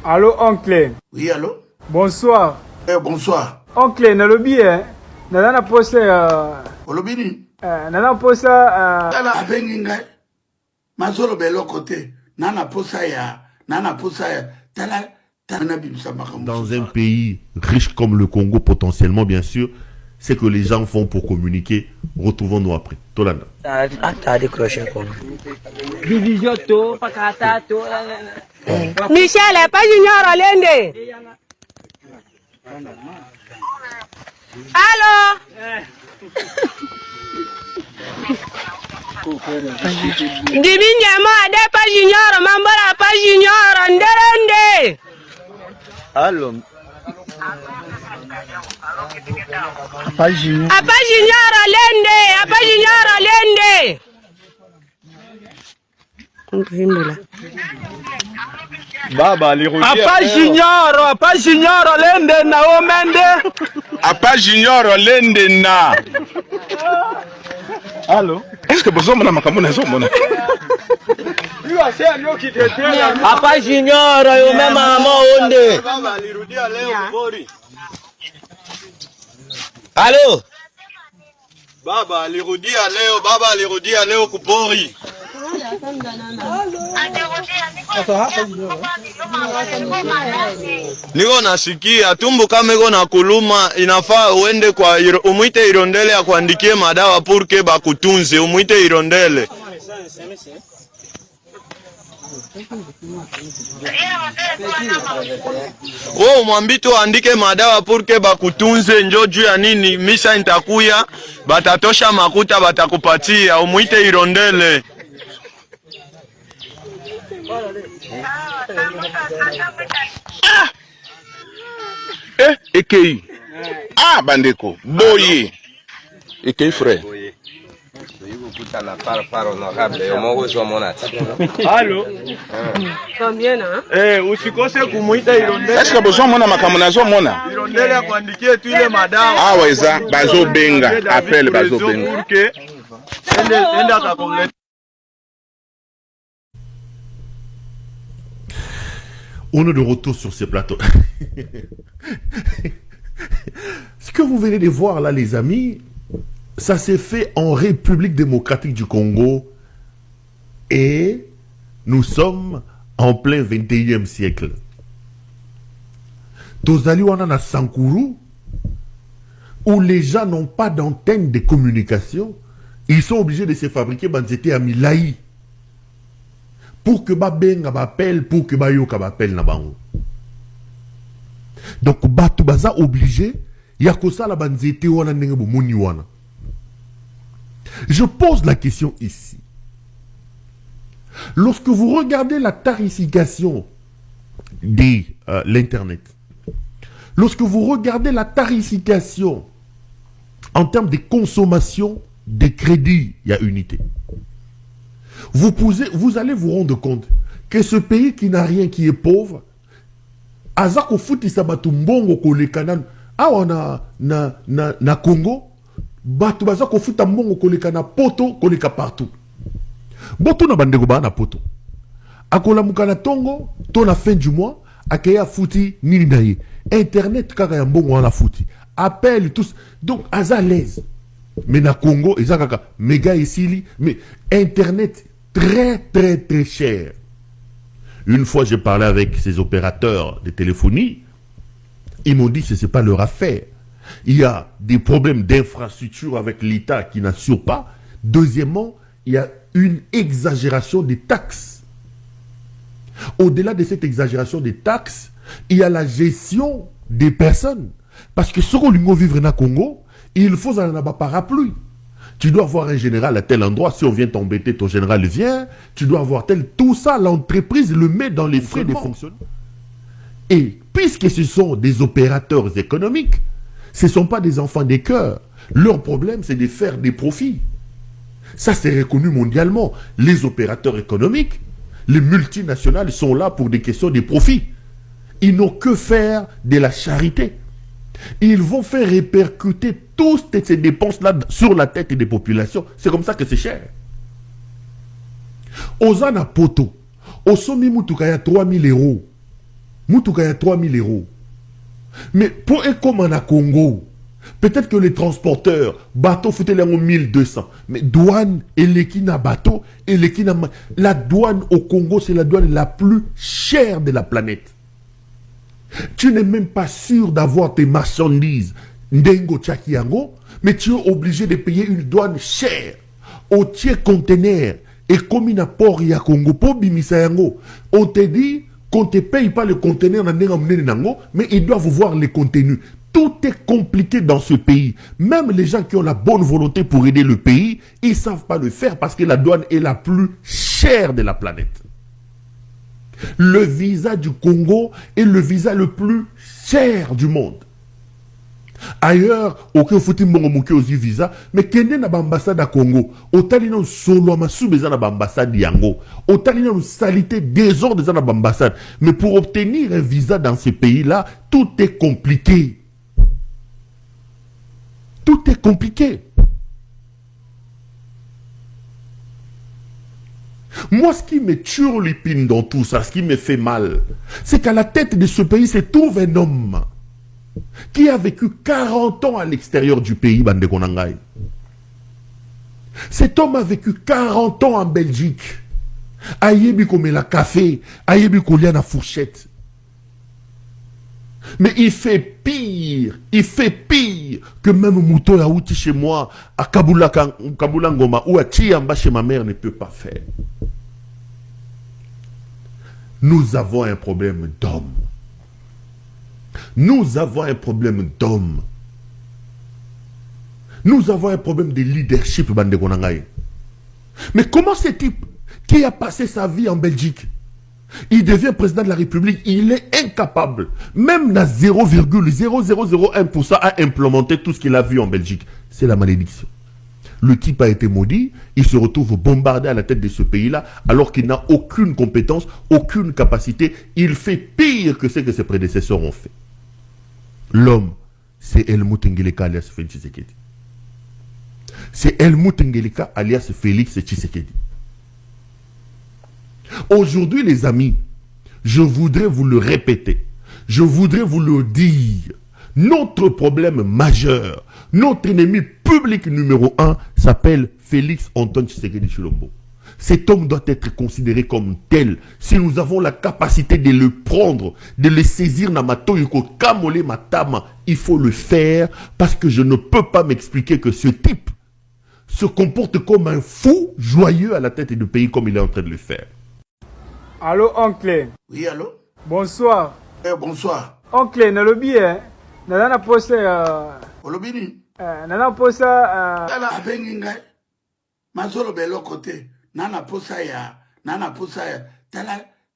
Allô, oncle. Oui, allô? Bonsoir. Bonsoir. Oncle, nalobi, nana pose, Olobini? nana pose, Tala abenginga. Masolo belo côté. Nana posa ya. Tala, dans un pays riche comme le Congo, potentiellement, bien sûr, c'est que les gens font pour communiquer. Retrouvons-nous après. Tolanda. Michel, pas junior Olende. Allô? Dibinyamo ade pas junior, mambola pas junior, nderende. Allô? Apa junior Olende. Baba alirudia. apa junior Olende na omende. Apa junior Olende na. Allô? Est-ce que vous avez makambo na zomona? Apa junior yo mema mama onde. Baba alirudia leo kubori. Allô? Baba alirudia leo kubori. Niko nasikia tumbo kama iko na kuluma, inafaa uende kwa umuite Irondele ya kuandikie madawa purke bakutunze, umuite Irondele. Oh, mwambito andike madawa purke bakutunze, njo juu ya nini misha nitakuya, batatosha makuta batakupatia, umuite Irondele. Ekei. Bandeko. Boye. Ekei frère. Allô? Combien hein? Usikose kumuita Irondele. Est-ce que besoin mona makamunazo mona? Irondele ya kuandikie tu ile madawa. Weza bazo benga, appel bazo benga. Enda kakomleta. On est de retour sur ces plateaux. Ce que vous venez de voir là, les amis, ça s'est fait en République démocratique du Congo et nous sommes en plein 21e siècle. Tozali wana na Sankuru, où les gens n'ont pas d'antenne de communication, ils sont obligés de se fabriquer banzete à Milaï. Pour que ba benga ba appelle, pour que ba yoka ba appelle na bango. Donc batu baza obligé ya kosala banzete wana ndenge bomoni wana. Je pose la question ici. Lorsque vous regardez la tarification de l'internet, lorsque vous regardez la tarification en termes de consommation de crédit, il y a unité. Vous allez vous rendre compte que ce pays qui n'a rien, qui est pauvre, azako futi sabatu mbongo kolekana awa na Congo, batu bazako futa mbongo kolekana poto koleka partout. Boto na bandeko ba na poto. Akola mukana tongo, to na fin du mois, akeya futi nini na ye. Internet kaka ya mbongo wana futi. Appel tous. Donc aza l'aise. Mais na Congo, ezakaka méga isili, mais internet très très très cher. Une fois j'ai parlé avec ces opérateurs de téléphonie, ils m'ont dit que ce n'est pas leur affaire. Il y a des problèmes d'infrastructure avec l'État qui n'assure pas. Deuxièmement, il y a une exagération des taxes. Au-delà de cette exagération des taxes, il y a la gestion des personnes. Parce que ce qu'on vivre dans le Congo, il faut un parapluie. Tu dois avoir un général à tel endroit. Si on vient t'embêter, ton général vient. Tu dois avoir tel. Tout ça, l'entreprise le met dans les frais de fonctionnement. Et puisque ce sont des opérateurs économiques, ce ne sont pas des enfants des cœurs. Leur problème, c'est de faire des profits. Ça, c'est reconnu mondialement. Les opérateurs économiques, les multinationales sont là pour des questions de profit. Ils n'ont que faire de la charité. Ils vont faire répercuter toutes ces dépenses-là sur la tête des populations. C'est comme ça que c'est cher. Ozana poto, Osomi Mutukaya 3 000 euros. Moutouka, il y a 3000 €. Mais pour un comme en Congo, peut-être que les transporteurs, bateau foutaient les 1200. Mais douane, et l'équina bateau, et l'équina... La douane au Congo, c'est la douane la plus chère de la planète. Tu n'es même pas sûr d'avoir tes marchandises Ndengo Tchakiango, mais tu es obligé de payer une douane chère au tiers conteneur. Et comme il a port ya Congo, pour Bimisayango, on te dit qu'on ne te paye pas le conteneur, mais ils doivent voir les contenus. Tout est compliqué dans ce pays. Même les gens qui ont la bonne volonté pour aider le pays, ils ne savent pas le faire parce que la douane est la plus chère de la planète. Le visa du Congo est le visa le plus cher du monde. Ailleurs, aucun faut il aussi visa, mais Kenya n'a pas ambassade à Congo. Autant nous solo ma soubeza n'a pas ambassade yango. Autant nous salité désordre dans la ambassade. Mais pour obtenir un visa dans ce pays-là, tout est compliqué. Tout est compliqué. Moi, ce qui me tue l'épine dans tout ça, ce qui me fait mal, c'est qu'à la tête de ce pays se trouve un homme qui a vécu 40 ans à l'extérieur du pays, Bande Konangai. Cet homme a vécu 40 ans en Belgique. Ayebi comme la café, ayebi kolia na fourchette. Mais il fait pire que même Mouto Yaouti chez moi, à Kabula Ngoma ou à Chiamba chez ma mère ne peut pas faire. Nous avons un problème d'homme. Nous avons un problème d'homme. Nous avons un problème de leadership, Bande Konangai. Mais comment ce type qui a passé sa vie en Belgique, il devient président de la République, il est incapable, même à 0,0001% à implémenter tout ce qu'il a vu en Belgique. C'est la malédiction. Le type a été maudit, il se retrouve bombardé à la tête de ce pays-là, alors qu'il n'a aucune compétence, aucune capacité. Il fait pire que ce que ses prédécesseurs ont fait. L'homme, c'est Helmut Ngeleka alias Félix Tshisekedi. C'est Helmut Ngeleka alias Félix Tshisekedi. Aujourd'hui, les amis, je voudrais vous le répéter, je voudrais vous le dire. Notre problème majeur, notre ennemi public numéro 1 s'appelle Félix Antoine Tshisekedi Tshilombo. Cet homme doit être considéré comme tel. Si nous avons la capacité de le prendre, de le saisir, il faut le faire parce que je ne peux pas m'expliquer que ce type se comporte comme un fou joyeux à la tête du pays comme il est en train de le faire. Allô, oncle. Oui, allô? Bonsoir. Bonsoir. Oncle, nalobi, nana pose... Olobini? Nana pose... Tala abengi ngai. Masolo belo côté. Nana posa ya.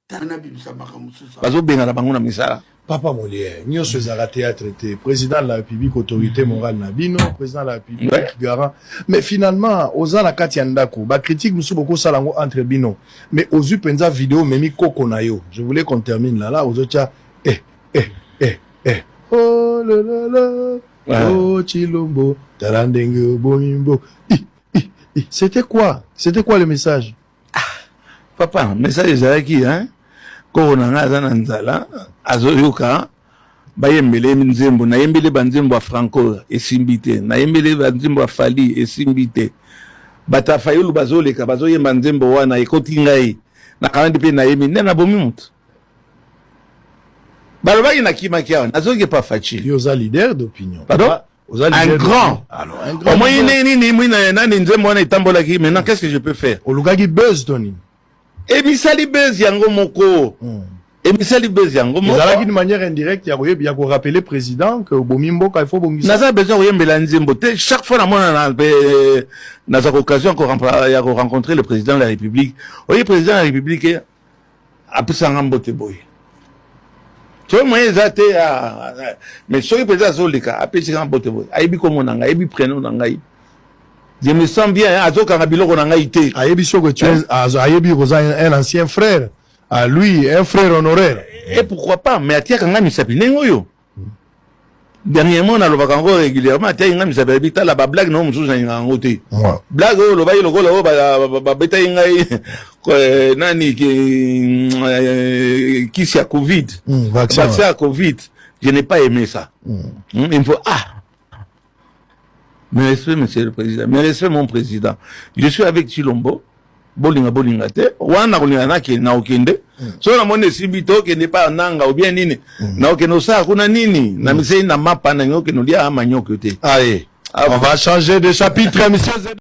Tala bimsa makamususa. Bazo benga na bango na misala. Papa Molière, nous sommes à théâtre, président de la République, autorité morale Nabino, président de la République, garant. Mais finalement, aux ans la Katiandaku, la critique nous beaucoup salango entre Bino. Mais aux yeux penza vidéo, memi kokonayo. Je voulais qu'on termine là, aux autres, oh là, oh Chilombo, talandenge boimbo. C'était quoi le message? Papa, message est qui, hein? Korona zana nzala azoyoka bayembele nzembo na yembele banzembo Franco esimbite na yembele banzembo Fali esimbite bata fayulu bazoleka bazoyemba nzembo wana ekoti ngai na kandi pe na yemi nena bomi mutu baloba ina kimakia nazoke pas facile yoza leader d'opinion. Pardon? Un grand. Alors, un grand. Au moins ni nzembo wana itambola ki maintenant qu'est-ce que je peux faire? Olugagi buzz Tony. Et misali buzz yango moko. Et misali buzz yango moko. Ils ont d'une manière indirecte, il y a rappeler président que Bomimbo il faut bongisa. Naza besoin oyembela nzembo te chaque fois na mona na za occasion ko rencontrer le président de la République. Oye président de la République apesa ngambo te boy. Tu vois moi ezate mais soki président zolika apesa ngambo te boy. Ayebi ko monanga, ayebi prénom nangai. Je me sens bien, Azokanga biloko na ngai te. Ayebi soko tu es Ayebi Rosa un ancien frère. À lui, un frère honoraire. Et pourquoi pas? Mais atia kanga misapi nengoyo. Dernièrement, on a le vacances régulièrement. Tiens, il y a mis à bêta la blague non, nous sommes en côté. Blague le bail le golo ba bêta il y a nani qui c'est à Covid. Vaccin à Covid. Je n'ai pas aimé ça. Il me faut mais respect, monsieur le président. Mais respect, mon président. Je suis avec Chilombo. Bolinga te. Wana kulinga ki na okende. So na mone sibito ke ne pas nanga ou bien nini. Na okeno sa kuna nini. Na mise na mapa na nyoke no dia ama nyoke te. Allez, on va changer de chapitre, monsieur Z.